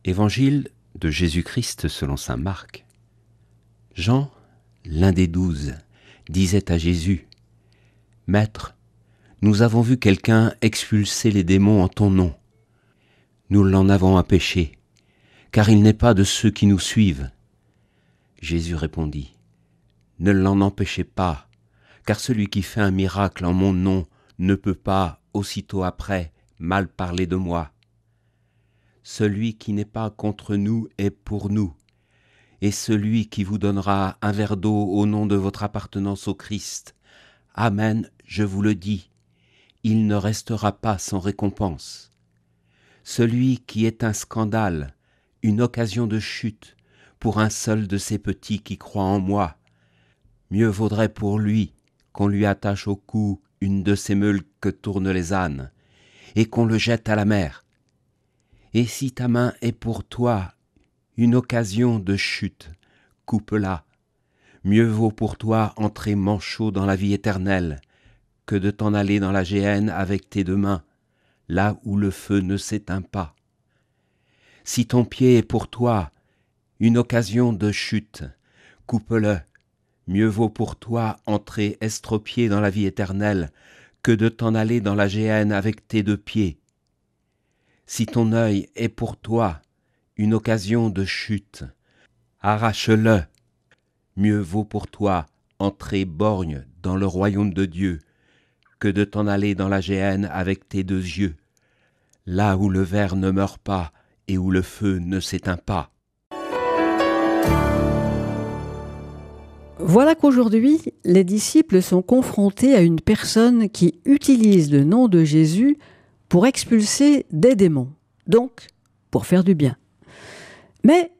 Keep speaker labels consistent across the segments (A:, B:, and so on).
A: Évangile de Jésus-Christ selon saint Marc. Jean, l'un des 12, disait à Jésus : « Maître, nous avons vu quelqu'un expulser les démons en ton nom. Nous l'en avons empêché, car il n'est pas de ceux qui nous suivent. » Jésus répondit : « Ne l'en empêchez pas, car celui qui fait un miracle en mon nom ne peut pas, aussitôt après, mal parler de moi. Celui qui n'est pas contre nous est pour nous, et celui qui vous donnera un verre d'eau au nom de votre appartenance au Christ, Amen, je vous le dis, il ne restera pas sans récompense. Celui qui est un scandale, une occasion de chute, pour un seul de ces petits qui croient en moi, mieux vaudrait pour lui qu'on lui attache au cou une de ces meules que tournent les ânes, et qu'on le jette à la mer. Et si ta main est pour toi une occasion de chute, coupe-la. Mieux vaut pour toi entrer manchot dans la vie éternelle, que de t'en aller dans la géhenne avec tes 2 mains, là où le feu ne s'éteint pas. Si ton pied est pour toi une occasion de chute, coupe-le. Mieux vaut pour toi entrer estropié dans la vie éternelle, que de t'en aller dans la géhenne avec tes 2 pieds. Si ton œil est pour toi une occasion de chute, arrache-le. Mieux vaut pour toi entrer borgne dans le royaume de Dieu, que de t'en aller dans la géhenne avec tes 2 yeux, là où le ver ne meurt pas et où le feu ne s'éteint pas.
B: Voilà qu'aujourd'hui, les disciples sont confrontés à une personne qui utilise le nom de Jésus pour expulser des démons, donc pour faire du bien, mais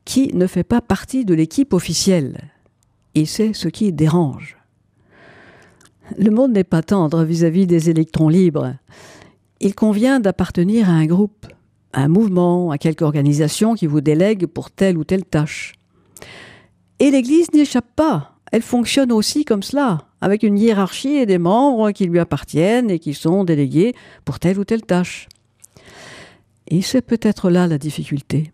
B: qui ne fait pas partie de l'équipe officielle. Et c'est ce qui dérange. Le monde n'est pas tendre vis-à-vis des électrons libres. Il convient d'appartenir à un groupe, à un mouvement, à quelque organisation qui vous délègue pour telle ou telle tâche. Et l'Église n'y échappe pas. Elle fonctionne aussi comme cela, avec une hiérarchie et des membres qui lui appartiennent et qui sont délégués pour telle ou telle tâche. Et c'est peut-être là la difficulté.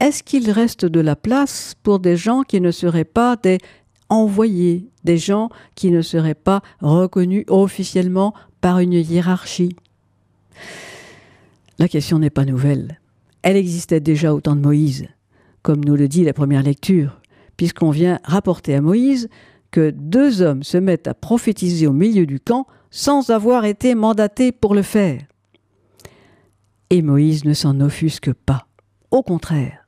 B: Est-ce qu'il reste de la place pour des gens qui ne seraient pas des envoyés, des gens qui ne seraient pas reconnus officiellement par une hiérarchie ? La question n'est pas nouvelle. Elle existait déjà au temps de Moïse, comme nous le dit la première lecture, puisqu'on vient rapporter à Moïse que 2 hommes se mettent à prophétiser au milieu du camp sans avoir été mandatés pour le faire. Et Moïse ne s'en offusque pas. Au contraire,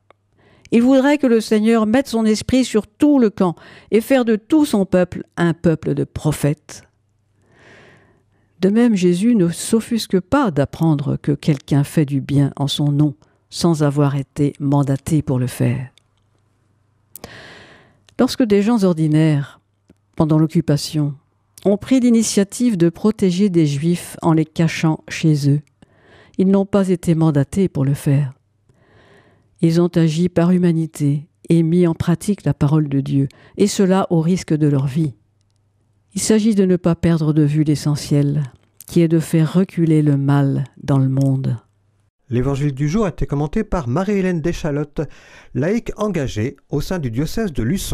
B: il voudrait que le Seigneur mette son esprit sur tout le camp et faire de tout son peuple un peuple de prophètes. De même, Jésus ne s'offusque pas d'apprendre que quelqu'un fait du bien en son nom sans avoir été mandaté pour le faire. Lorsque des gens ordinaires, pendant l'occupation, ont pris l'initiative de protéger des Juifs en les cachant chez eux, ils n'ont pas été mandatés pour le faire. Ils ont agi par humanité et mis en pratique la parole de Dieu, et cela au risque de leur vie. Il s'agit de ne pas perdre de vue l'essentiel, qui est de faire reculer le mal dans le monde.
C: L'évangile du jour a été commenté par Marie-Hélène Deschalottes, laïque engagée au sein du diocèse de Luçon.